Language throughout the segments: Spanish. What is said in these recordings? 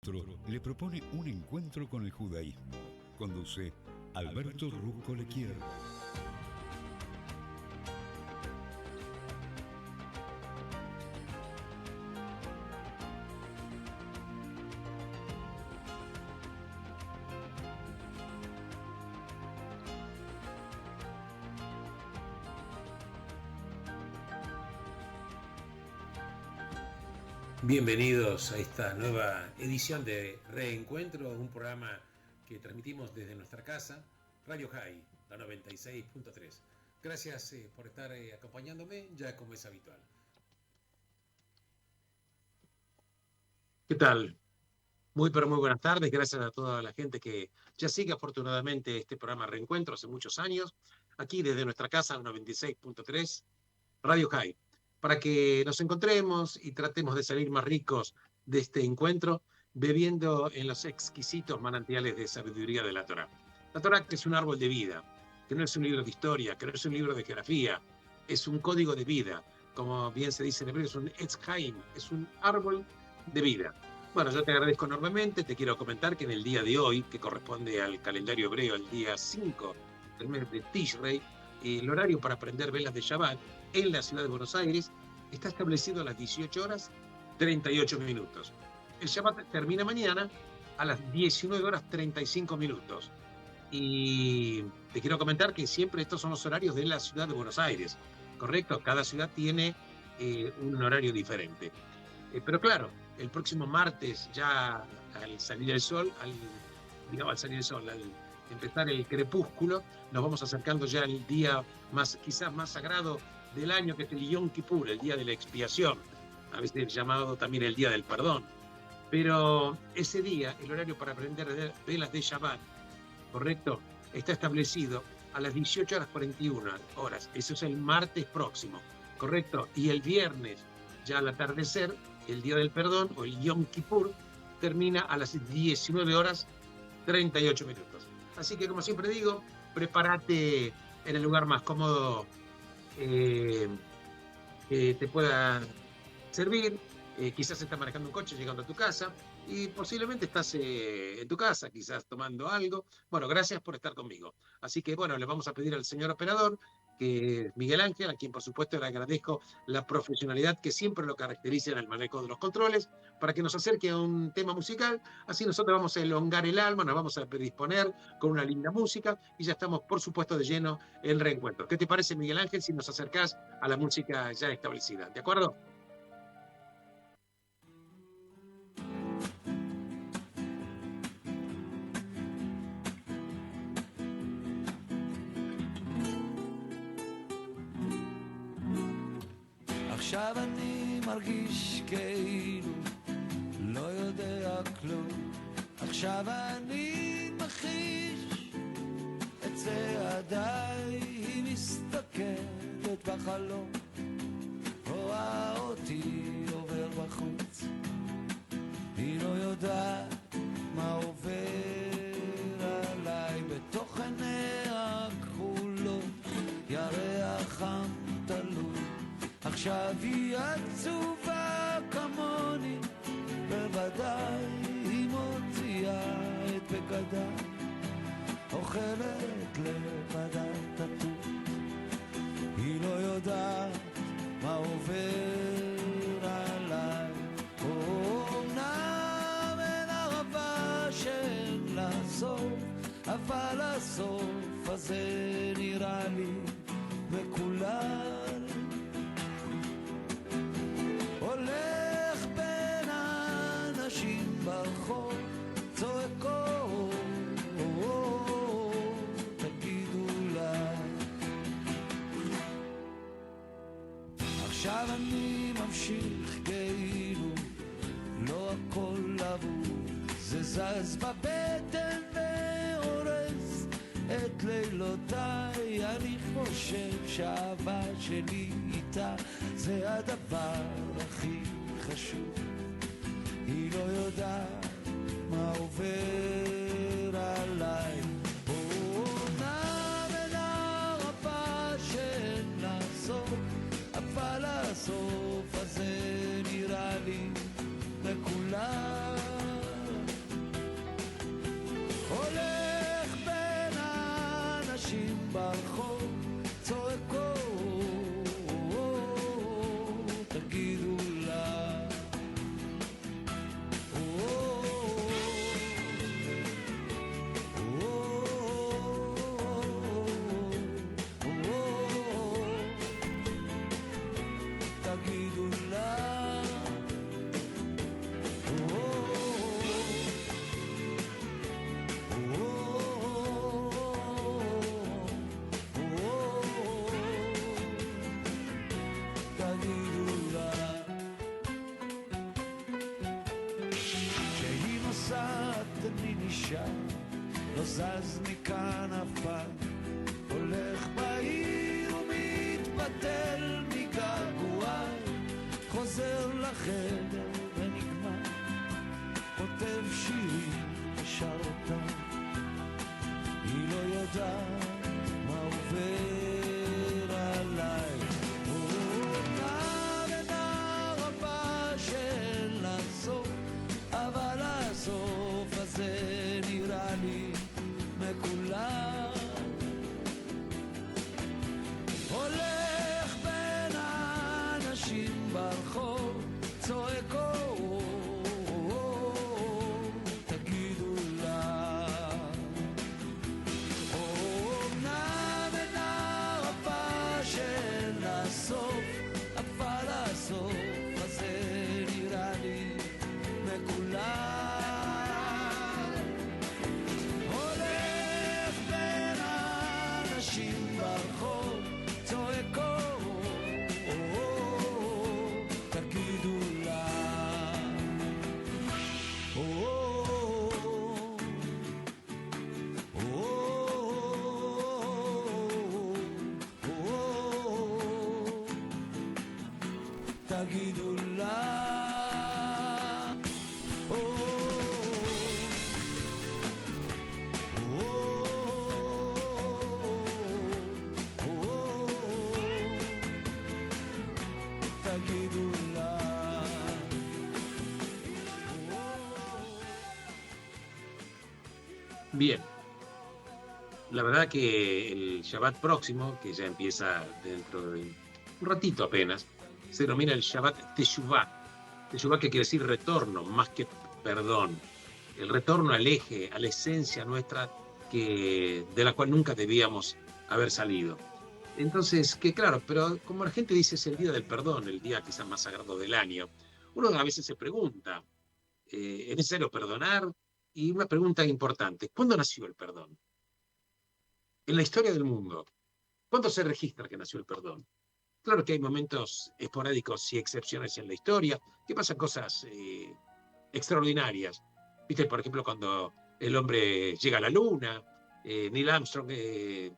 Le propone un encuentro con el judaísmo. Conduce Alberto Rusco Lequier. Bienvenidos a esta nueva edición de Reencuentro, un programa que transmitimos desde nuestra casa, Radio High, la 96.3. Gracias por estar acompañándome, ya como es habitual. ¿Qué tal? Muy buenas tardes. Gracias a toda la gente que ya sigue afortunadamente este programa Reencuentro hace muchos años, aquí desde nuestra casa, la 96.3, Radio High, para que nos encontremos y tratemos de salir más ricos de este encuentro, bebiendo en los exquisitos manantiales de sabiduría de la Torá. La Torá, que es un árbol de vida, que no es un libro de historia, que no es un libro de geografía, es un código de vida. Como bien se dice en hebreo, es un Etz Haim, es un árbol de vida. Bueno, yo te agradezco enormemente. Te quiero comentar que en el día de hoy, que corresponde al calendario hebreo, el día 5 del mes de Tishrei, el horario para prender velas de Shabbat en la ciudad de Buenos Aires está establecido a las 18 horas 38 minutos. El Shabbat termina mañana a las 19 horas 35 minutos. Y te quiero comentar que siempre estos son los horarios de la ciudad de Buenos Aires, ¿correcto? Cada ciudad tiene un horario diferente. Pero claro, el próximo martes, ya al salir el sol, al empezar el crepúsculo, nos vamos acercando ya al día quizás más sagrado del año, que es el Yom Kippur, el día de la expiación, a veces llamado también el día del perdón. Pero ese día, el horario para prender velas de Shabbat, ¿correcto?, está establecido a las 18 horas 41 horas. Eso es el martes próximo, ¿correcto? Y el viernes, ya al atardecer, el día del perdón, o el Yom Kippur, termina a las 19 horas 38 minutos. Así que, como siempre digo, prepárate en el lugar más cómodo que te pueda servir. Quizás estás manejando un coche llegando a tu casa y posiblemente estás en tu casa, quizás tomando algo. Bueno, gracias por estar conmigo. Así que, bueno, le vamos a pedir al señor operador, que es Miguel Ángel, a quien por supuesto le agradezco la profesionalidad que siempre lo caracteriza en el manejo de los controles, para que nos acerque a un tema musical. Así nosotros vamos a elongar el alma, nos vamos a predisponer con una linda música y ya estamos, por supuesto, de lleno en Reencuentro. ¿Qué te parece, Miguel Ángel, si nos acercás a la música ya establecida? ¿De acuerdo? עכשיו אני מרגיש כאילו לא יודע כלום. עכשיו אני מחיש את צעדיי, היא מסתכלת בחלום, רואה אותי עובר בחוץ, היא לא יודעת מה עובר עליי בתוך עיניה הכחולות, ירח חם תלוי. עכשיו היא עצובה כמוני, בוודאי היא מוציאה את בגדה, אוכלת לבדה תטוף, היא לא יודעת מה עובר עליי. אומנם אין ערבה שאין לה סוף, אבל הסוף הזה נראה לי מקולל, הולך בין האנשים ברחוב, צועקות, תגידו לה. עכשיו אני ממשיך כאילו לא הכל אבוד, זה זז בבטן והורס את לילותיי. אני חושב שהאהבה שלי איתה זה הדבר הכי חשוב, היא לא יודעת מה עובר עליי. אומנם אין הרבה שאין לה סוף, אבל הסוף הזה נראה לי לכולם. אני נשאר, לא זז מכאן אף פעם, הולך בעיר ומתבטל מגעגועי, חוזר לחדר ונגמר, כותב שירים ושר אותם, היא לא יודעת מה עובר עליי. נער רבה שאין לה סוף, אבל הסוף הזה נראה לי מכולם. הולך בין האנשים ברחוב, צועק תגידו לה. אומנם נער רבה שאין לה סוף, אבל הסוף הזה נראה לי מכולם. הולך בין האנשים ברחוב, צועק תגידו לה. תגידו לה. תגידו לה. Bien, la verdad que el Shabbat próximo, que ya empieza dentro de un ratito apenas, se denomina el Shabbat Teshuvah. Teshuvah, que quiere decir retorno, más que perdón. El retorno al eje, a la esencia nuestra de la cual nunca debíamos haber salido. Entonces, que claro, pero como la gente dice, es el día del perdón, el día quizás más sagrado del año. Uno a veces se pregunta, ¿es necesario perdonar? Y una pregunta importante, ¿cuándo nació el perdón? En la historia del mundo, ¿cuándo se registra que nació el perdón? Claro que hay momentos esporádicos y excepciones en la historia, que pasan cosas extraordinarias. ¿Viste? Por ejemplo, cuando el hombre llega a la luna, Neil Armstrong en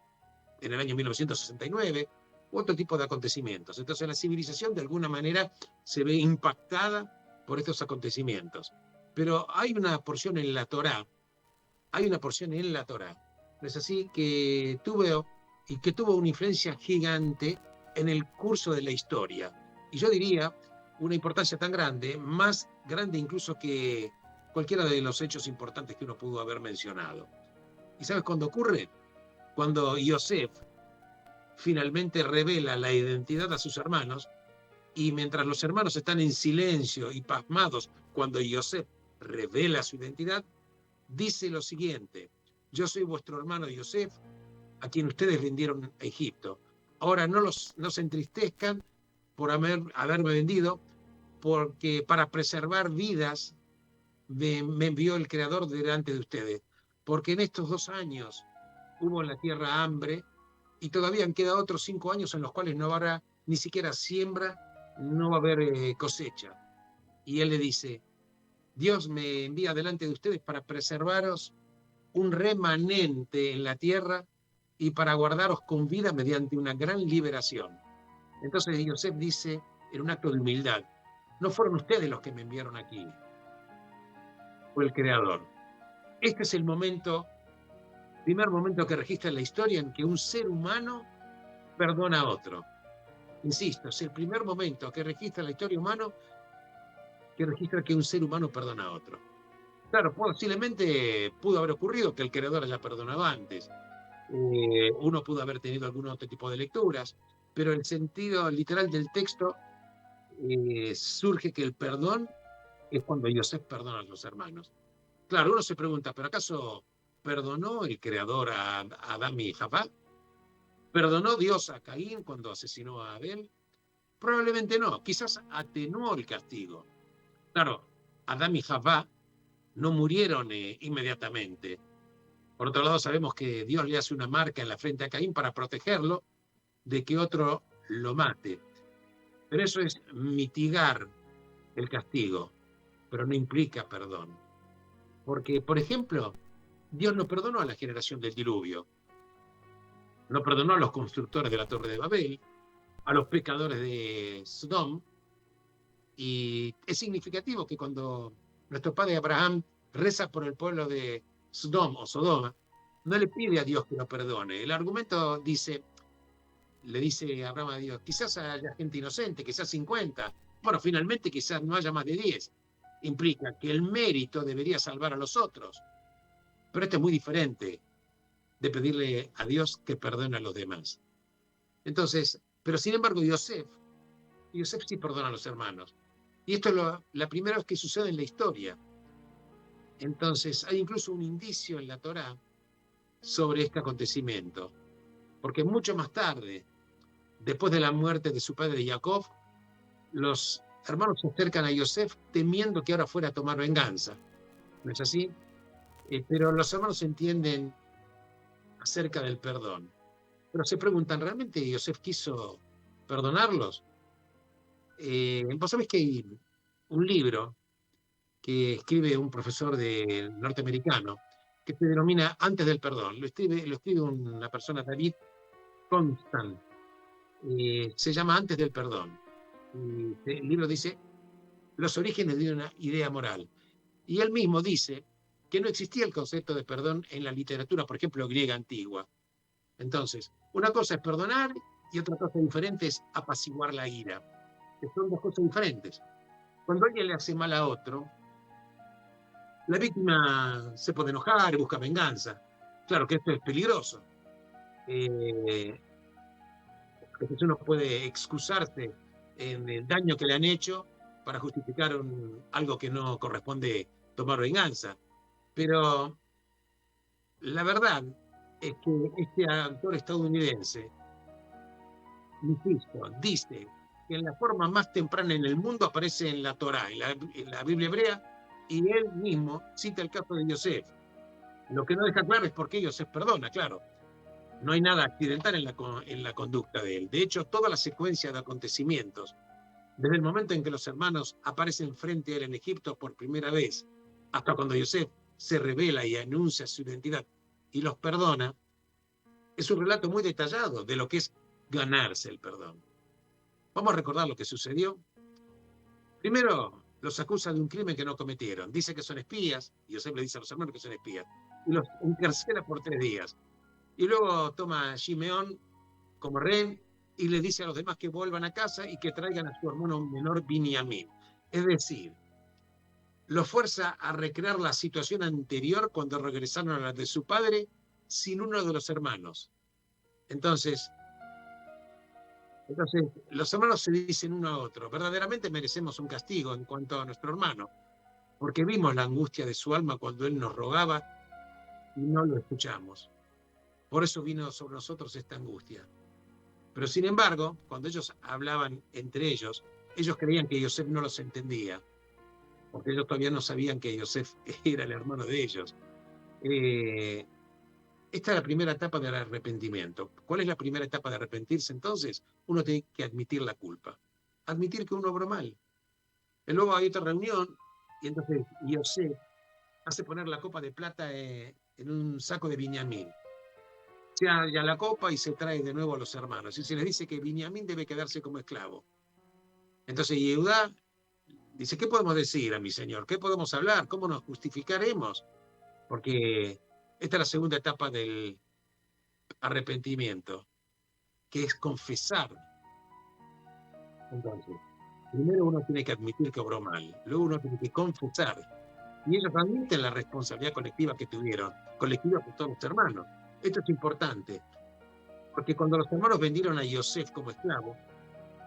el año 1969, u otro tipo de acontecimientos. Entonces la civilización de alguna manera se ve impactada por estos acontecimientos. Pero hay una porción en la Torá, ¿no es así? Que tuvo una influencia gigante en el curso de la historia. Y yo diría una importancia tan grande, más grande incluso que cualquiera de los hechos importantes que uno pudo haber mencionado. ¿Y sabes cuándo ocurre? Cuando Yosef finalmente revela la identidad a sus hermanos, y mientras los hermanos están en silencio y pasmados cuando Yosef revela su identidad, dice lo siguiente: yo soy vuestro hermano Yosef, a quien ustedes vendieron a Egipto. Ahora no se entristezcan por haberme vendido, porque para preservar vidas me envió el Creador delante de ustedes. Porque en estos 2 años hubo en la tierra hambre, y todavía han quedado otros 5 años en los cuales no habrá ni siquiera siembra, no va a haber cosecha. Y él le dice: Dios me envía delante de ustedes para preservaros un remanente en la tierra y para guardaros con vida mediante una gran liberación. Entonces Yosef dice, en un acto de humildad: no fueron ustedes los que me enviaron aquí, fue el Creador. Este es el primer momento que registra en la historia en que un ser humano perdona a otro. Insisto, es el primer momento que registra en la historia humana que registra que un ser humano perdona a otro. Claro, posiblemente pudo haber ocurrido que el Creador haya perdonado antes. Uno pudo haber tenido algún otro tipo de lecturas, pero el sentido literal del texto surge que el perdón es cuando Yosef perdona a los hermanos. Claro, uno se pregunta, ¿pero acaso perdonó el Creador a Adán y Javá? ¿Perdonó Dios a Caín cuando asesinó a Abel? Probablemente no, quizás atenuó el castigo. Claro, Adán y Javá no murieron inmediatamente. Por otro lado, sabemos que Dios le hace una marca en la frente a Caín para protegerlo de que otro lo mate. Pero eso es mitigar el castigo, pero no implica perdón. Porque, por ejemplo, Dios no perdonó a la generación del diluvio, no perdonó a los constructores de la Torre de Babel, a los pecadores de Sodom, y es significativo que cuando nuestro padre Abraham reza por el pueblo de Sodom o Sodoma, no le pide a Dios que lo perdone. El argumento le dice Abraham a Dios, quizás haya gente inocente, quizás 50, bueno, finalmente quizás no haya más de 10. Implica que el mérito debería salvar a los otros. Pero esto es muy diferente de pedirle a Dios que perdone a los demás. Entonces, pero sin embargo, Yosef sí perdona a los hermanos. Y esto es la primera vez que sucede en la historia. Entonces, hay incluso un indicio en la Torá sobre este acontecimiento. Porque mucho más tarde, después de la muerte de su padre Jacob, los hermanos se acercan a Yosef temiendo que ahora fuera a tomar venganza. ¿No es así? Pero los hermanos entienden acerca del perdón. Pero se preguntan, ¿realmente Yosef quiso perdonarlos? Vos sabés que hay un libro que escribe un profesor norteamericano que se denomina Antes del Perdón. Lo escribe una persona, David Constant. Se llama Antes del Perdón. El libro dice los orígenes de una idea moral. Y él mismo dice que no existía el concepto de perdón en la literatura, por ejemplo, griega antigua. Entonces, una cosa es perdonar y otra cosa diferente es apaciguar la ira, que son dos cosas diferentes. Cuando alguien le hace mal a otro, la víctima se puede enojar y busca venganza. Claro que esto es peligroso. Entonces uno puede excusarse en el daño que le han hecho para justificar algo que no corresponde tomar venganza. Pero la verdad es que este autor estadounidense, insisto, dice que en la forma más temprana en el mundo aparece en la Torá, en la Biblia hebrea, y él mismo cita el caso de Yosef. Lo que no deja claro es por qué Yosef perdona, claro. No hay nada accidental en la conducta de él. De hecho, toda la secuencia de acontecimientos, desde el momento en que los hermanos aparecen frente a él en Egipto por primera vez, hasta cuando Yosef se revela y anuncia su identidad y los perdona, es un relato muy detallado de lo que es ganarse el perdón. Vamos a recordar lo que sucedió. Primero, los acusa de un crimen que no cometieron. Dice que son espías, y Yosef le dice a los hermanos que son espías, y los encarcela por 3 días. Y luego toma a Shimeón como rehén y le dice a los demás que vuelvan a casa y que traigan a su hermano menor Binyamin. Es decir, lo fuerza a recrear la situación anterior cuando regresaron a la de su padre sin uno de los hermanos. Entonces, los hermanos se dicen uno a otro, verdaderamente merecemos un castigo en cuanto a nuestro hermano, porque vimos la angustia de su alma cuando él nos rogaba y no lo escuchamos. Por eso vino sobre nosotros esta angustia. Pero sin embargo, cuando ellos hablaban entre ellos creían que Yosef no los entendía, porque ellos todavía no sabían que Yosef era el hermano de ellos. Esta es la primera etapa del arrepentimiento. ¿Cuál es la primera etapa de arrepentirse entonces? Uno tiene que admitir la culpa, admitir que uno obró mal. Y luego hay otra reunión y entonces Yosef hace poner la copa de plata en un saco de Binyamin. Se halla la copa y se trae de nuevo a los hermanos. Y se les dice que Binyamin debe quedarse como esclavo. Entonces Yehudá dice, ¿qué podemos decir a mi señor? ¿Qué podemos hablar? ¿Cómo nos justificaremos? Porque esta es la segunda etapa del arrepentimiento, que es confesar. Entonces, primero uno tiene que admitir que obró mal, luego uno tiene que confesar. Y ellos admiten la responsabilidad colectiva que tuvieron, colectiva por todos los hermanos. Esto es importante, porque cuando los hermanos vendieron a Yosef como esclavo,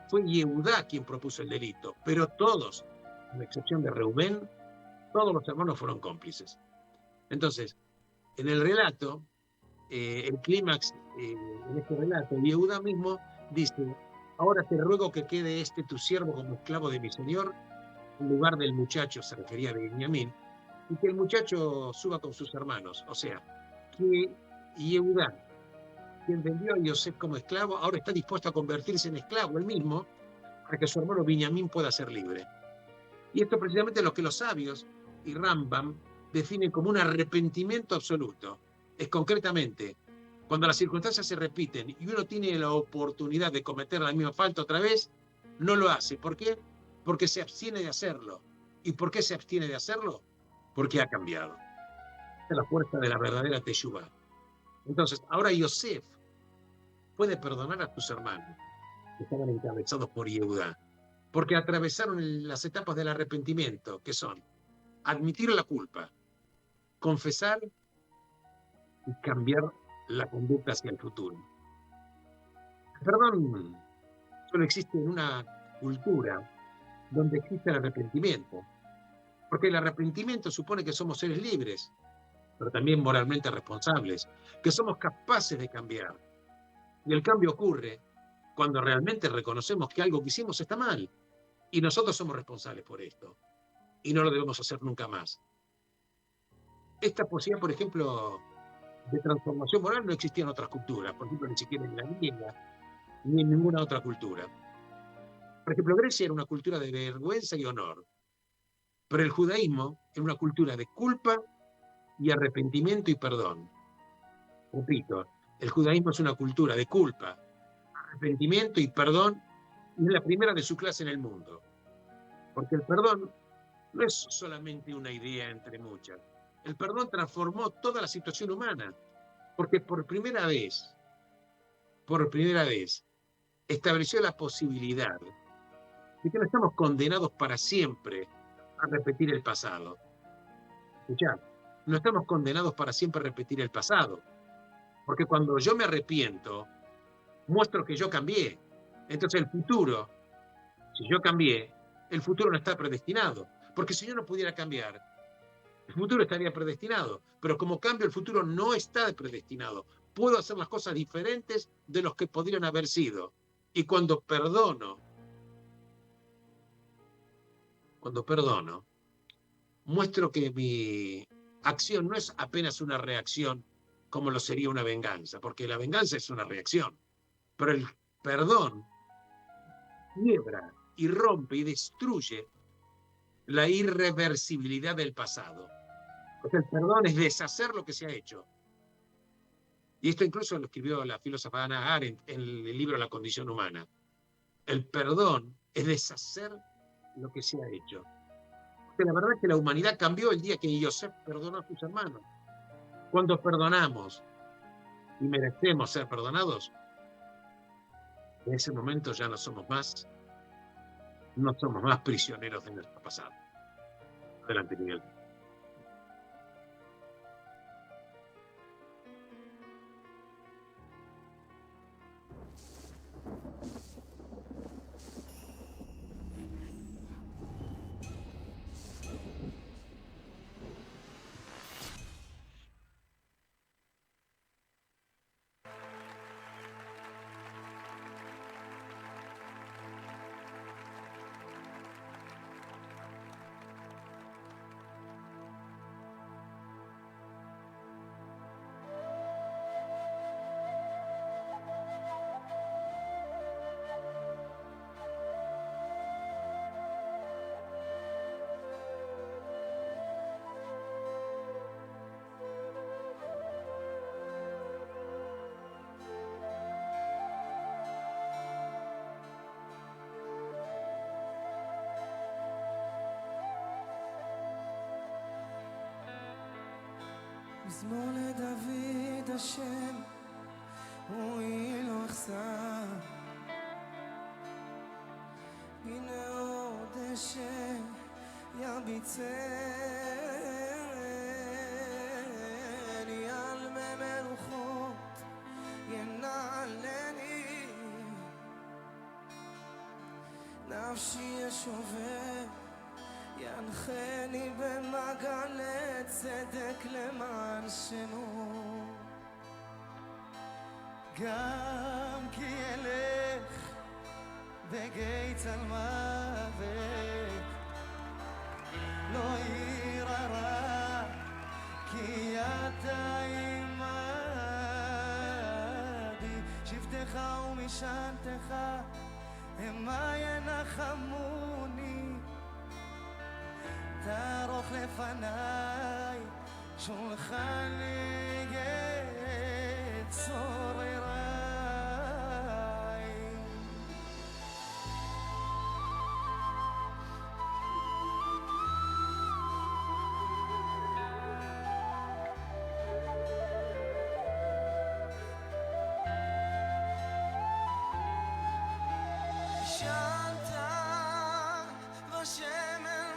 fue Yehudá quien propuso el delito, pero todos, con excepción de Reubén, todos los hermanos fueron cómplices. Entonces, en el relato, el clímax en este relato, Yehudá mismo dice, ahora te ruego que quede tu siervo como esclavo de mi señor, en lugar del muchacho, se refería a Benjamín, y que el muchacho suba con sus hermanos. O sea, que Yehudá, quien vendió a Yosef como esclavo, ahora está dispuesto a convertirse en esclavo él mismo para que su hermano Binyamin pueda ser libre. Y esto precisamente es lo que los sabios y Rambam definen como un arrepentimiento absoluto. Es concretamente, cuando las circunstancias se repiten y uno tiene la oportunidad de cometer la misma falta otra vez, no lo hace. ¿Por qué? Porque se abstiene de hacerlo. ¿Y por qué se abstiene de hacerlo? Porque ha cambiado. Es la fuerza de la verdadera teshuvá. Entonces, ahora Yosef puede perdonar a tus hermanos que estaban encabezados por Yehudá, porque atravesaron las etapas del arrepentimiento, que son admitir la culpa, confesar y cambiar la conducta hacia el futuro. El perdón solo existe en una cultura donde existe el arrepentimiento, porque el arrepentimiento supone que somos seres libres, pero también moralmente responsables, que somos capaces de cambiar. Y el cambio ocurre cuando realmente reconocemos que algo que hicimos está mal, y nosotros somos responsables por esto, y no lo debemos hacer nunca más. Esta posibilidad, por ejemplo, de transformación moral no existía en otras culturas, por ejemplo, ni siquiera en la griega, ni en ninguna otra cultura. Por ejemplo, Grecia era una cultura de vergüenza y honor, pero el judaísmo era una cultura de culpa y arrepentimiento y perdón. Repito, el judaísmo es una cultura de culpa, arrepentimiento y perdón, y es la primera de su clase en el mundo. Porque el perdón no es solamente una idea entre muchas. El perdón transformó toda la situación humana, porque por primera vez, estableció la posibilidad de que no estamos condenados para siempre a repetir el pasado. Escuchá, no estamos condenados para siempre a repetir el pasado, porque cuando yo me arrepiento, muestro que yo cambié. Entonces el futuro, si yo cambié, el futuro no está predestinado, porque si yo no pudiera cambiar, el futuro estaría predestinado, pero como cambio el futuro no está predestinado. Puedo hacer las cosas diferentes de los que podrían haber sido. Y cuando perdono, muestro que mi acción no es apenas una reacción como lo sería una venganza, porque la venganza es una reacción, pero el perdón quiebra y rompe y destruye la irreversibilidad del pasado. Porque el perdón es deshacer lo que se ha hecho. Y esto incluso lo escribió la filósofa Hannah Arendt en el libro La condición humana. El perdón es deshacer lo que se ha hecho. Porque la verdad es que la humanidad cambió el día que Yosef perdonó a sus hermanos. Cuando perdonamos y merecemos ser perdonados, en ese momento ya no somos más prisioneros de nuestro pasado. Adelante, Miguel. מזמור לדוד השם, הוא יהיה לו אכסר. הנה עוד אשר יביצני על מי מלוכות ינעלני, נפשי ישובר ינחני במעגלי צדק למען שמו. גם כי אלך בגיא צלמוות לא אירא רע, כי אתה עמדי. שבטך ומשענתך המה ינחמוני, תערוך לפניי שולחני צורריי שנת בשמן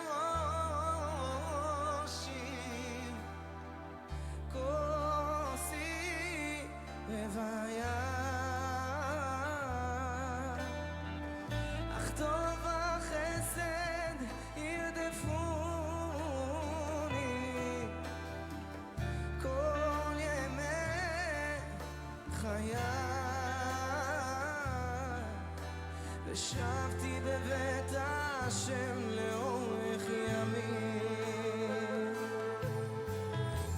ראשי כוסי רוויה אך טוב החסד ירדפוני כל ימי חיי ושבתי בבית השם לאורך ימים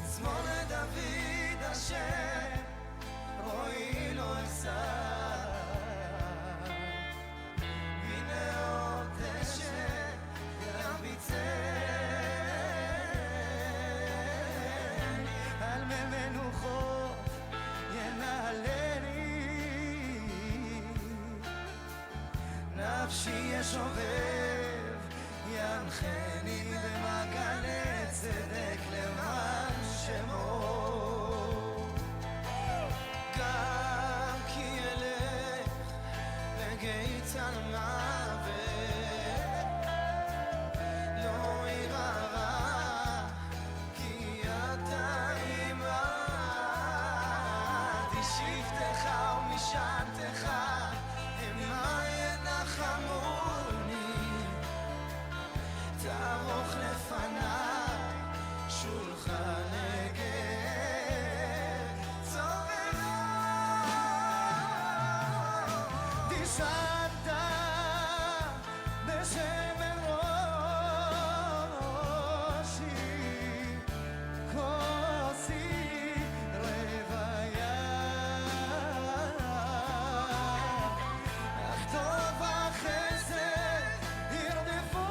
צמור לדוד השם רואי לו אשא הנה עוד דשא ירביצני על מי מנוחות ינהלני נפשי ישובב ינחני במעגלי צדק למען שמו גם כי אלך בגיצן מוות לא אירא רע כי אתה עמדי שבטך ומשענתך המה ינחמוני תערוך לפניי שולחן הגט צורריי דישת בשמן ראשי כוסי רוויה אך טוב החסד ירדפוני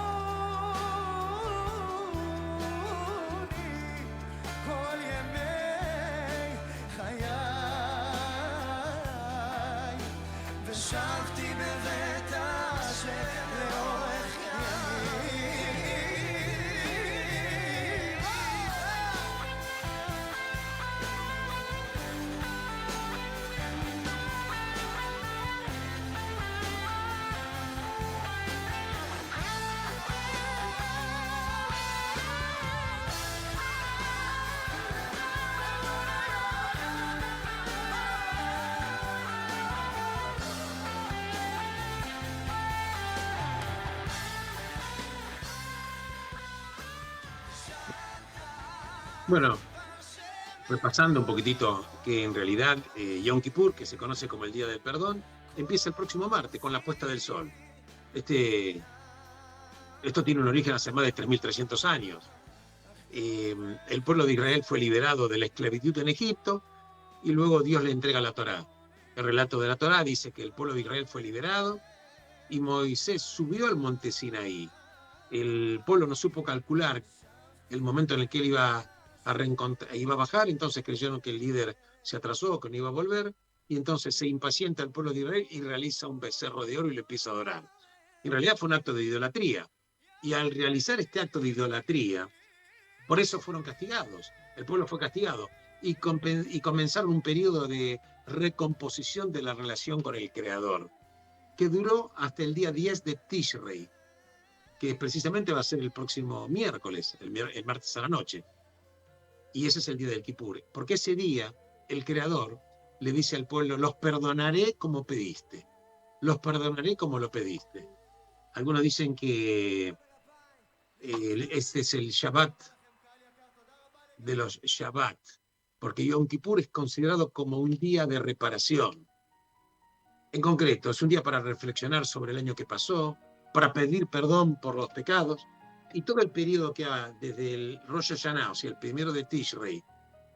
כל ימי חיי ושבתי בבית השם לאורך ימים Bueno, repasando un poquitito que en realidad Yom Kippur, que se conoce como el Día del Perdón, empieza el próximo martes con la puesta del sol. Esto tiene un origen hace más de 3.300 años. El pueblo de Israel fue liberado de la esclavitud en Egipto y luego Dios le entrega la Torá. El relato de la Torá dice que el pueblo de Israel fue liberado y Moisés subió al monte Sinaí. El pueblo no supo calcular el momento en el que él iba a bajar, entonces creyeron que el líder se atrasó, que no iba a volver, y entonces se impacienta el pueblo de Israel y realiza un becerro de oro y lo empieza a adorar. En realidad fue un acto de idolatría, y al realizar este acto de idolatría, por eso fueron castigados, el pueblo fue castigado, y comenzaron un periodo de recomposición de la relación con el Creador, que duró hasta el día 10 de Tishrei, que precisamente va a ser el próximo miércoles, el martes a la noche. Y ese es el día del Kippur, porque ese día el Creador le dice al pueblo: los perdonaré como pediste, los perdonaré como lo pediste. Algunos dicen que este es el Shabbat de los Shabbat, porque Yom Kippur es considerado como un día de reparación. En concreto, es un día para reflexionar sobre el año que pasó, para pedir perdón por los pecados, y todo el periodo que va desde el Rosh Hashanah, o sea, el primero de Tishrei,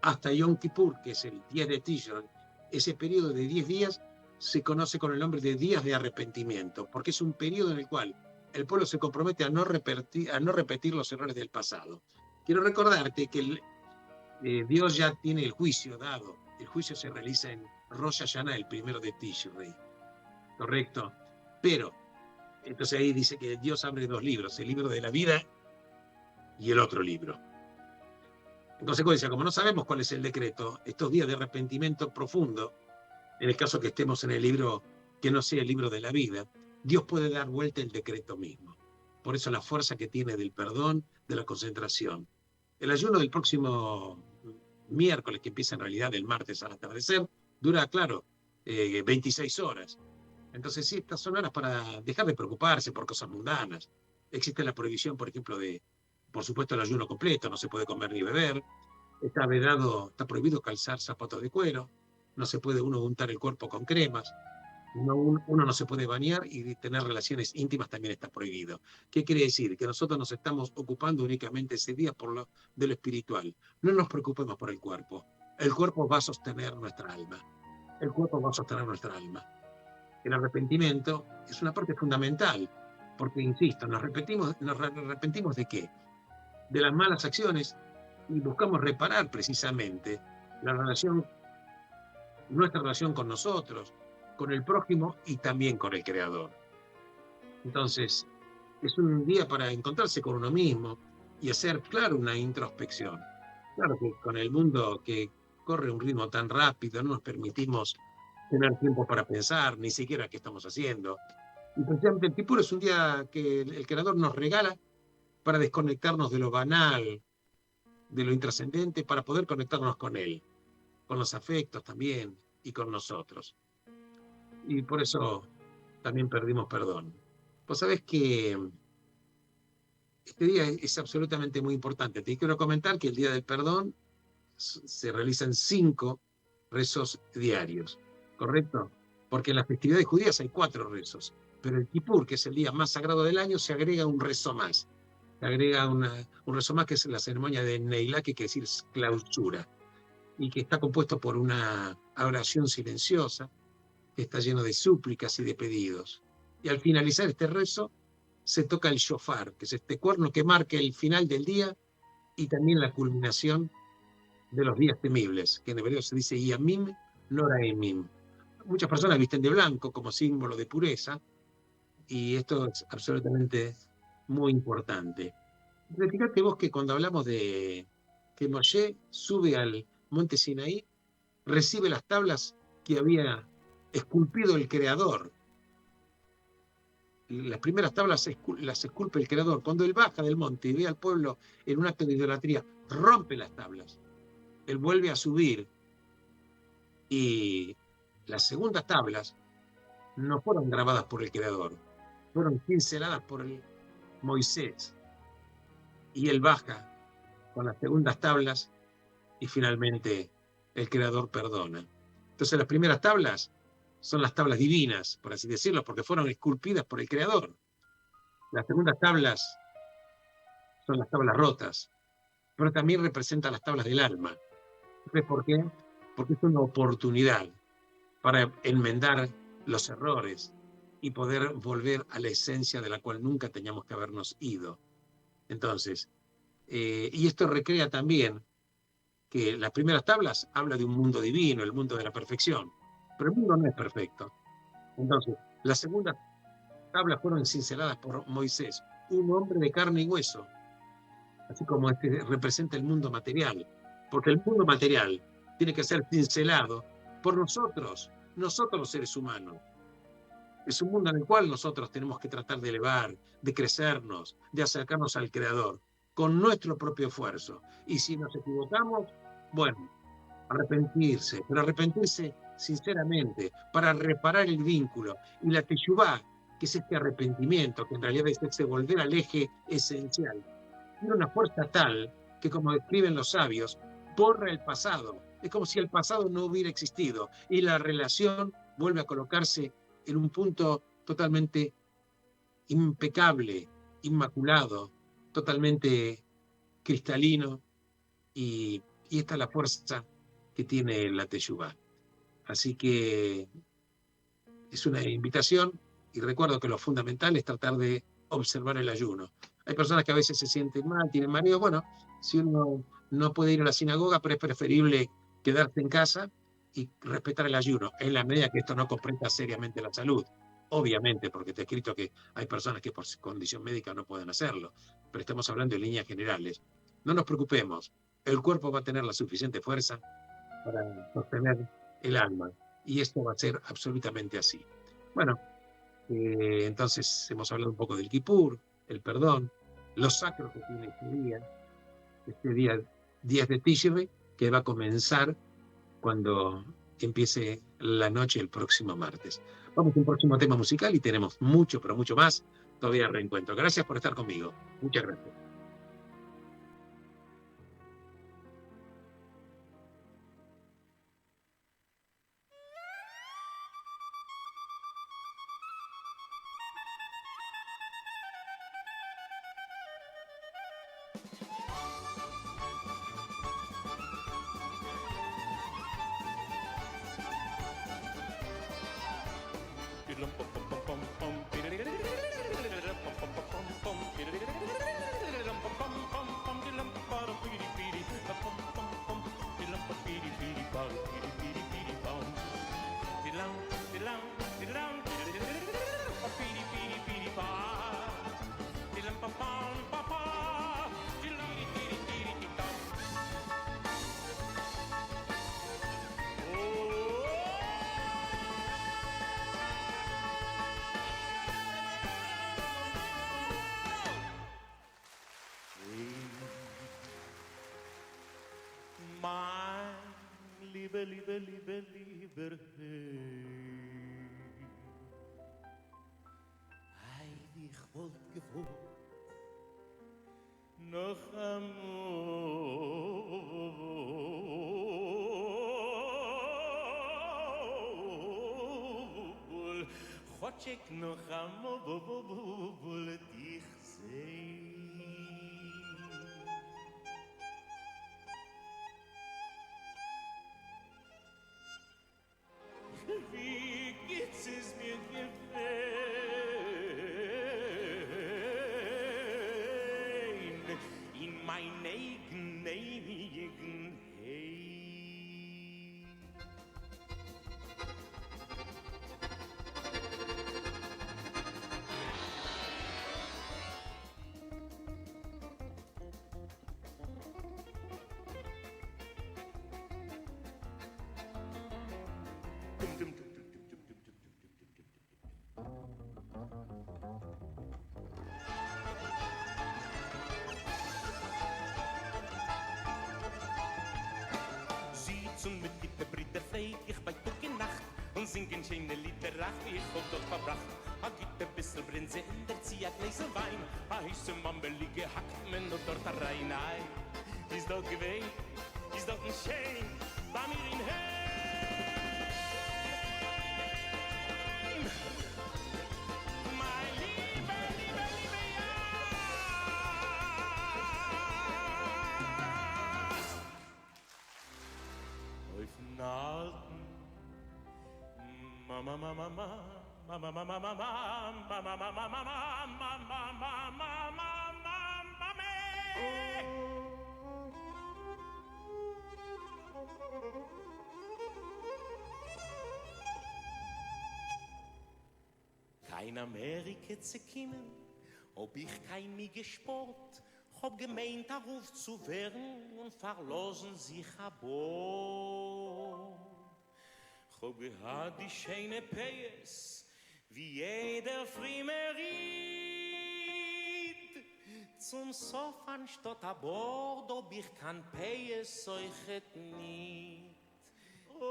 hasta Yom Kippur, que es el 10 de Tishrei, ese periodo de 10 días se conoce con el nombre de días de arrepentimiento, porque es un periodo en el cual el pueblo se compromete a no repetir los errores del pasado. Quiero recordarte que Dios ya tiene el juicio dado. El juicio se realiza en Rosh Hashanah, el 1 de Tishrei, ¿correcto? Pero, entonces ahí dice que Dios abre dos libros, el libro de la vida y el otro libro. En consecuencia, como no sabemos cuál es el decreto, estos días de arrepentimiento profundo, en el caso que estemos en el libro que no sea el libro de la vida, Dios puede dar vuelta el decreto mismo. Por eso la fuerza que tiene del perdón, de la concentración. El ayuno del próximo miércoles, que empieza en realidad el martes al atardecer, dura, claro, 26 horas. Entonces, sí, estas son horas para dejar de preocuparse por cosas mundanas. Existe la prohibición, por ejemplo, por supuesto, el ayuno completo, no se puede comer ni beber. Está prohibido calzar zapatos de cuero, no se puede uno untar el cuerpo con cremas, uno no se puede bañar y tener relaciones íntimas también está prohibido. ¿Qué quiere decir? Que nosotros nos estamos ocupando únicamente ese día de lo espiritual. No nos preocupemos por el cuerpo. El cuerpo va a sostener nuestra alma. El cuerpo va a sostener nuestra alma. El arrepentimiento es una parte fundamental, porque, insisto, nos arrepentimos ¿de qué? De las malas acciones y buscamos reparar precisamente nuestra relación con nosotros, con el prójimo y también con el Creador. Entonces, es un día para encontrarse con uno mismo y hacer, claro, una introspección. Claro que con el mundo que corre a un ritmo tan rápido, no nos permitimos tener tiempo para pensar, ni siquiera qué estamos haciendo. Y precisamente el Kipur es un día que el Creador nos regala para desconectarnos de lo banal, de lo intrascendente, para poder conectarnos con Él, con los afectos también y con nosotros. Y por eso también perdimos perdón. Vos sabés que este día es absolutamente muy importante. Te quiero comentar que el Día del Perdón se realizan 5 rezos diarios, ¿correcto? Porque en las festividades judías hay 4 rezos, pero el Kipur, que es el día más sagrado del año, se agrega un rezo más. Se agrega un rezo más, que es la ceremonia de Neilá, que quiere decir clausura, y que está compuesto por una oración silenciosa, que está lleno de súplicas y de pedidos. Y al finalizar este rezo, se toca el shofar, que es este cuerno que marca el final del día y también la culminación de los días temibles, que en hebreo se dice Yamim Noraemim. Muchas personas visten de blanco como símbolo de pureza, y esto es absolutamente muy importante. Fíjate vos que cuando hablamos de que Moshe sube al monte Sinaí, recibe las tablas que había esculpido el Creador. Las primeras tablas las esculpe el Creador. Cuando él baja del monte y ve al pueblo en un acto de idolatría, rompe las tablas. Él vuelve a subir y las segundas tablas no fueron grabadas por el Creador, fueron pinceladas por Moisés. Y él baja con las segundas tablas y finalmente el Creador perdona. Entonces las primeras tablas son las tablas divinas, por así decirlo, porque fueron esculpidas por el Creador. Las segundas tablas son las tablas rotas, pero también representan las tablas del alma. ¿Sabes por qué? Porque es una oportunidad para enmendar los errores y poder volver a la esencia de la cual nunca teníamos que habernos ido. Entonces, y esto recrea también que las primeras tablas habla de un mundo divino, el mundo de la perfección, pero el mundo no es perfecto. Entonces, las segundas tablas fueron cinceladas por Moisés, un hombre de carne y hueso, así como este representa el mundo material, porque el mundo material tiene que ser cincelado por nosotros los seres humanos. Es un mundo en el cual nosotros tenemos que tratar de elevar, de crecernos, de acercarnos al Creador, con nuestro propio esfuerzo. Y si nos equivocamos, bueno, arrepentirse, pero arrepentirse sinceramente, para reparar el vínculo. Y la teshuvá, que es este arrepentimiento, que en realidad es ese volver al eje esencial, tiene una fuerza tal que, como describen los sabios, borra el pasado. Es como si el pasado no hubiera existido y la relación vuelve a colocarse en un punto totalmente impecable, inmaculado, totalmente cristalino, y esta es la fuerza que tiene la teshuvá. Así que es una invitación, y recuerdo que lo fundamental es tratar de observar el ayuno. Hay personas que a veces se sienten mal, tienen mareos. Bueno, si uno no puede ir a la sinagoga, pero es preferible quedarse en casa y respetar el ayuno, en la medida que esto no comprometa seriamente la salud. Obviamente, porque está escrito que hay personas que por condición médica no pueden hacerlo, pero estamos hablando en líneas generales. No nos preocupemos, el cuerpo va a tener la suficiente fuerza para sostener el alma, y esto va a ser absolutamente así. Bueno, entonces hemos hablado un poco del Kipur, el perdón, los sacros que tiene este día 10 de Tishrei, que va a comenzar cuando empiece la noche el próximo martes. Vamos a un próximo tema musical y tenemos mucho, pero mucho más todavía reencuentro. Gracias por estar conmigo. Muchas gracias. Lieber, hey. Ich wollt gewohnt noch amol Chotschek noch amol dich sehen Wie geht's es mir gefallen in mein eigen hey. Und mit dicken Brüder freit ich bei Tag und Nacht und singen schöne Lieder, ach, wie ich hab dort verbracht. A gibt ein bisschen Brinze in der Zieh, a Gläser Wein, a heiße Mamberli gehackt, men nur dort rein. Ei, ist doch gewähnt, ist doch ein Schein, bei mir in Heim. Mein Liebe, Liebe, Liebe, ja. Auf den alten Mama, Mama, Mama, Mama, Mama, Mama, Mama, Mama, Mama, Mama, Mama, Mama, Kein Amerika zu kommen, ob ich kein mich gesport, hab gemeint, Ruf zu werden und verlosen sich a Bo. Hab gehad die schöne Peis, wie jeder Frimerit. Zum Sof anstatt a Bord, ob ich kann Peis euchet nicht. Oi,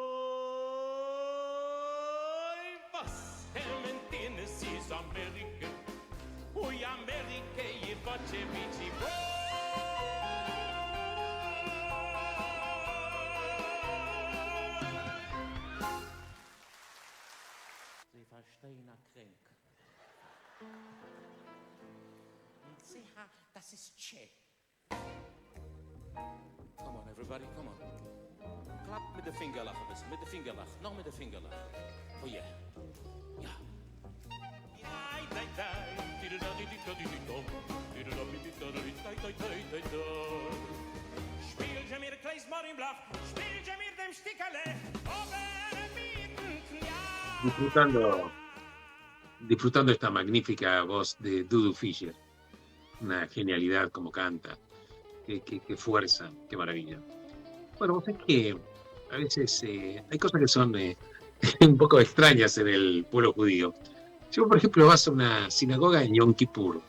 was? Tennessee is America. Oi, America, je watche bici bo. Sie verstehen a Kränk. Und sie ha, das ist Che. Come on, everybody, come on. Klap mit de Fingerlach ein bisschen, mit de Fingerlach, noch mit de Fingerlach. Oh yeah. Ja. Spiel je mir kleis Morinblach, spiel je mir dem Stickerle, over mitten Knia. Disfrutando esta magnífica voz de Dudu Fischer. Una genialidad como canta. Qué fuerza, qué maravilla. Bueno, vos sabés que a veces hay cosas que son un poco extrañas en el pueblo judío. Si vos, por ejemplo, vas a una sinagoga en Yom Kippur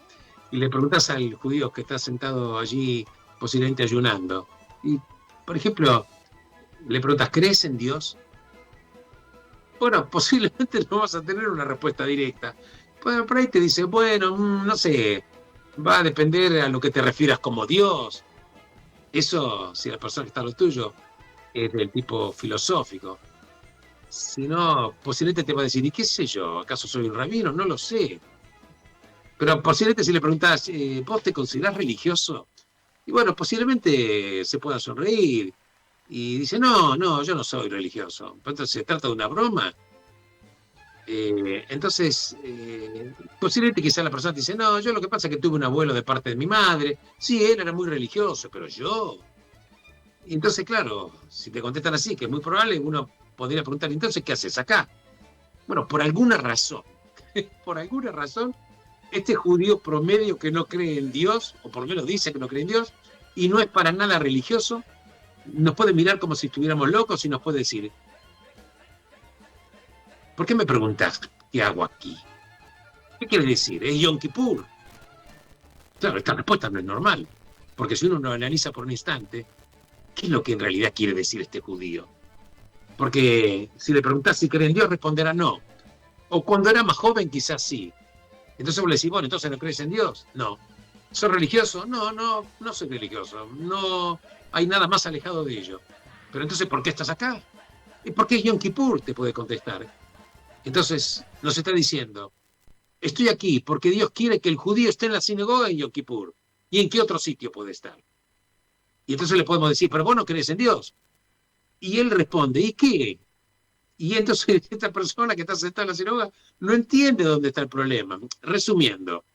y le preguntás al judío que está sentado allí, posiblemente ayunando, y, por ejemplo, le preguntas, ¿crees en Dios? Bueno, posiblemente no vas a tener una respuesta directa. Bueno, por ahí te dice, bueno, no sé, va a depender a lo que te refieras como Dios. Eso, si la persona que está a lo tuyo es del tipo filosófico. Si no, posiblemente te va a decir, ¿y qué sé yo? ¿Acaso soy un rabino? No lo sé. Pero posiblemente si le preguntás, ¿vos te considerás religioso? Y bueno, posiblemente se pueda sonreír y dice, no, yo no soy religioso. Entonces se trata de una broma. Entonces, posiblemente quizá la persona te dice, no, yo lo que pasa es que tuve un abuelo de parte de mi madre. Sí, él era muy religioso, pero yo... Y entonces, claro, si te contestan así, que es muy probable, uno podría preguntar, entonces, ¿qué haces acá? Bueno, por alguna razón, este judío promedio que no cree en Dios, o por lo menos dice que no cree en Dios, y no es para nada religioso, nos puede mirar como si estuviéramos locos y nos puede decir, ¿por qué me preguntas qué hago aquí? ¿Qué quiere decir? Es Yom Kippur. Claro, esta respuesta no es normal, porque si uno lo analiza por un instante, ¿qué es lo que en realidad quiere decir este judío? Porque si le preguntás si cree en Dios, responderá no. O cuando era más joven, quizás sí. Entonces vos le decís, bueno, entonces no crees en Dios. No. ¿Sos religioso? No soy religioso. No hay nada más alejado de ello. Pero entonces, ¿por qué estás acá? ¿Y por qué es Yom Kippur? Te puede contestar. Entonces, nos está diciendo, estoy aquí porque Dios quiere que el judío esté en la sinagoga en Yom Kippur. ¿Y en qué otro sitio puede estar? Y entonces le podemos decir, pero vos no crees en Dios. Y él responde, ¿y qué? Y entonces esta persona que está sentada en la sinagoga no entiende dónde está el problema. Resumiendo,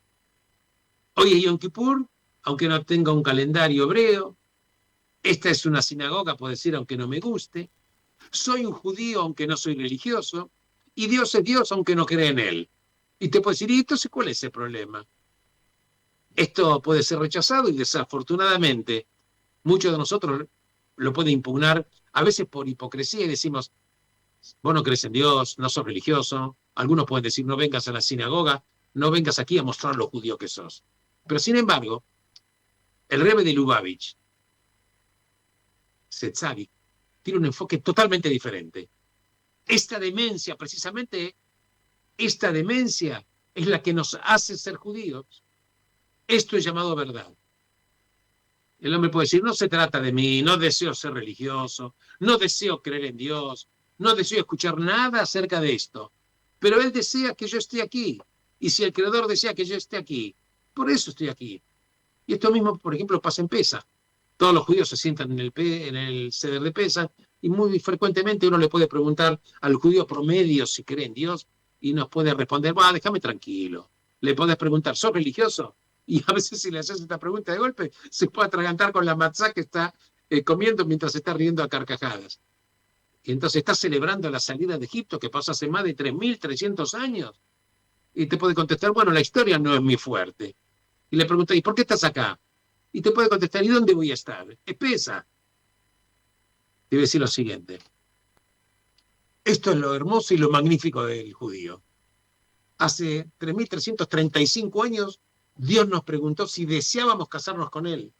hoy es Yom Kippur, aunque no tenga un calendario hebreo. Esta es una sinagoga, puedo decir, aunque no me guste. Soy un judío, aunque no soy religioso. Y Dios es Dios, aunque no cree en él. Y te puede decir, ¿y entonces cuál es el problema? Esto puede ser rechazado y desafortunadamente muchos de nosotros lo pueden impugnar, a veces por hipocresía, y decimos, vos no crees en Dios, no sos religioso. Algunos pueden decir, no vengas a la sinagoga, no vengas aquí a mostrar lo judío que sos. Pero sin embargo, el Rebbe de Lubavitch, Setzavi, tiene un enfoque totalmente diferente. Esta demencia, precisamente, esta demencia es la que nos hace ser judíos. Esto es llamado verdad. El hombre puede decir, no se trata de mí, no deseo ser religioso, no deseo creer en Dios, no deseo escuchar nada acerca de esto, pero Él desea que yo esté aquí. Y si el Creador desea que yo esté aquí, por eso estoy aquí. Y esto mismo, por ejemplo, pasa en Pesaj. Todos los judíos se sientan en el Seder de Pesaj y muy frecuentemente uno le puede preguntar al judío promedio si cree en Dios y nos puede responder, déjame tranquilo. Le podés preguntar, ¿sos religioso? Y a veces si le haces esta pregunta de golpe, se puede atragantar con la matzá que está comiendo mientras se está riendo a carcajadas. Y entonces está celebrando la salida de Egipto que pasó hace más de 3.300 años. Y te puede contestar, bueno, la historia no es mi fuerte. Y le pregunta, ¿y por qué estás acá? Y te puede contestar, ¿y dónde voy a estar? Es Pesaj. Debe decir lo siguiente. Esto es lo hermoso y lo magnífico del judío. Hace 3.335 años, Dios nos preguntó si deseábamos casarnos con Él.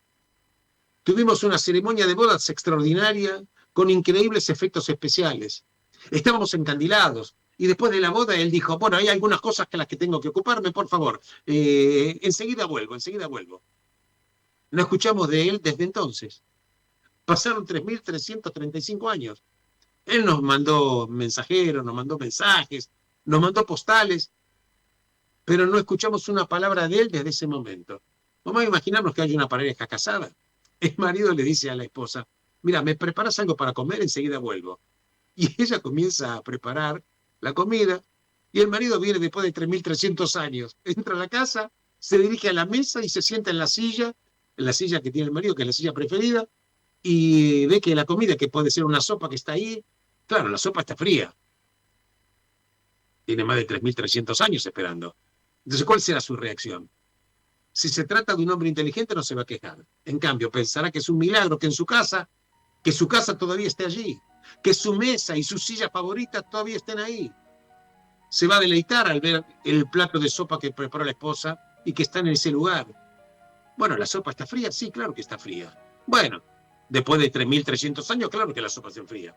Tuvimos una ceremonia de bodas extraordinaria con increíbles efectos especiales. Estábamos encandilados. Y después de la boda, Él dijo, bueno, hay algunas cosas con las que tengo que ocuparme, por favor. Enseguida vuelvo. No escuchamos de Él desde entonces. Pasaron 3.335 años. Él nos mandó mensajeros, nos mandó mensajes, nos mandó postales, pero no escuchamos una palabra de Él desde ese momento. Vamos a imaginarnos que hay una pareja casada. El marido le dice a la esposa, mira, ¿me preparas algo para comer? Enseguida vuelvo. Y ella comienza a preparar la comida, Y el marido viene después de 3.300 años. Entra a la casa, se dirige a la mesa y se sienta en la silla que tiene el marido, que es la silla preferida, y ve que la comida, que puede ser una sopa que está ahí, claro, la sopa está fría. Tiene más de 3.300 años esperando. Entonces, ¿cuál será su reacción? Si se trata de un hombre inteligente, no se va a quejar. En cambio, pensará que es un milagro que su casa todavía esté allí, que su mesa y su silla favorita todavía estén ahí. Se va a deleitar al ver el plato de sopa que preparó la esposa y que está en ese lugar. Bueno, ¿la sopa está fría? Sí, claro que está fría. Bueno, después de 3.300 años, claro que la sopa se enfría.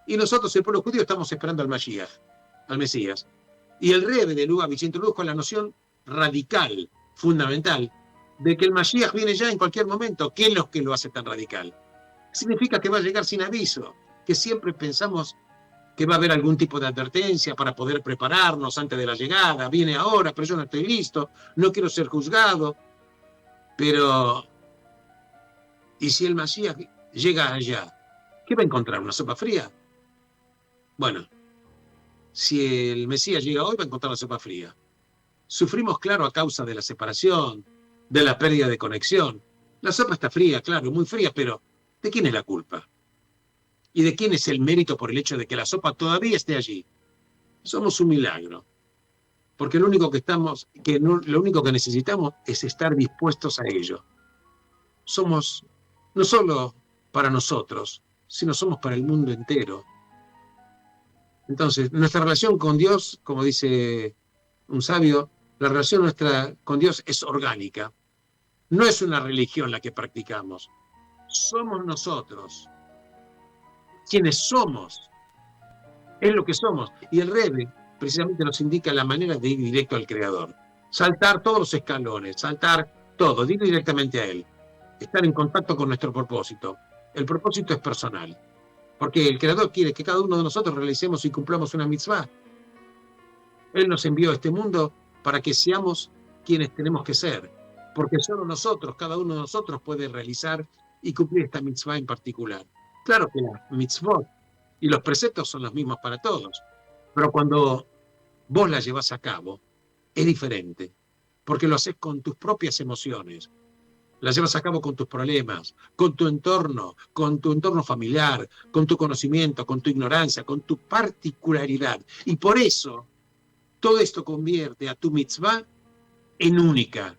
Y nosotros, el pueblo judío, estamos esperando al Mashiach, al Mesías. Y el Rebbe de Luga Vicente Luz con la noción radical, fundamental, de que el Mashiach viene ya en cualquier momento. ¿Qué es lo que lo hace tan radical? Significa que va a llegar sin aviso, que siempre pensamos que va a haber algún tipo de advertencia para poder prepararnos antes de la llegada. Viene ahora, pero yo no estoy listo, no quiero ser juzgado. Pero, ¿y si el Mashiach llega allá? ¿Qué va a encontrar? ¿Una sopa fría? Bueno, si el Mesías llega hoy, va a encontrar una sopa fría. Sufrimos, claro, a causa de la separación, de la pérdida de conexión. La sopa está fría, claro, muy fría, pero ¿de quién es la culpa? ¿Y de quién es el mérito por el hecho de que la sopa todavía esté allí? Somos un milagro. Porque lo único que necesitamos es estar dispuestos a ello. Somos no solo para nosotros, sino somos para el mundo entero. Entonces, nuestra relación con Dios, como dice un sabio, la relación nuestra con Dios es orgánica. No es una religión la que practicamos. Somos nosotros. Quienes somos. Es lo que somos. Y el Rebbe precisamente nos indica la manera de ir directo al Creador. Saltar todos los escalones, saltar todo, ir directamente a Él. Estar en contacto con nuestro propósito. El propósito es personal. Porque el Creador quiere que cada uno de nosotros realicemos y cumplamos una mitzvah. Él nos envió a este mundo para que seamos quienes tenemos que ser. Porque solo nosotros, cada uno de nosotros puede realizar y cumplir esta mitzvah en particular. Claro que la mitzvot y los preceptos son los mismos para todos. Pero cuando vos la llevas a cabo, es diferente. Porque lo haces con tus propias emociones. La llevas a cabo con tus problemas, con tu entorno familiar, con tu conocimiento, con tu ignorancia, con tu particularidad. Y por eso, todo esto convierte a tu mitzvah en única.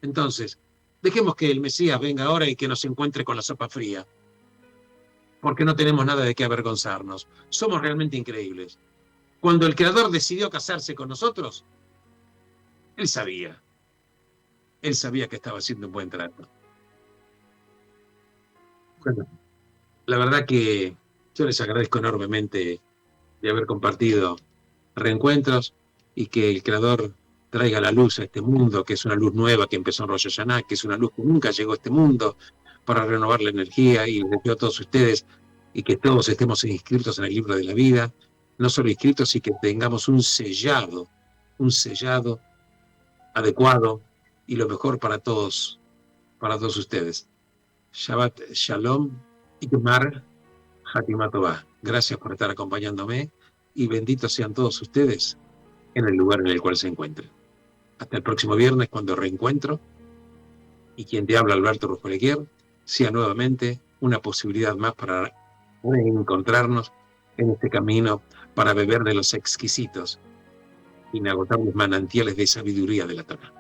Entonces, dejemos que el Mesías venga ahora y que nos encuentre con la sopa fría. Porque no tenemos nada de qué avergonzarnos. Somos realmente increíbles. Cuando el Creador decidió casarse con nosotros, Él sabía que estaba haciendo un buen trato. Bueno, la verdad que yo les agradezco enormemente de haber compartido reencuentros y que el Creador traiga la luz a este mundo, que es una luz nueva que empezó en Rosh Hashanah, que es una luz que nunca llegó a este mundo, para renovar la energía, y les deseo a todos ustedes y que todos estemos inscritos en el libro de la vida, no solo inscritos, y que tengamos un sellado adecuado y lo mejor para todos ustedes. Shabbat Shalom y Gemar Hatimah Tová. Gracias por estar acompañándome y benditos sean todos ustedes en el lugar en el cual se encuentren. Hasta el próximo viernes, cuando reencuentro y quien te habla, Alberto Rufalequier, sea nuevamente una posibilidad más para reencontrarnos en este camino para beber de los exquisitos, inagotables manantiales de sabiduría de la Torá.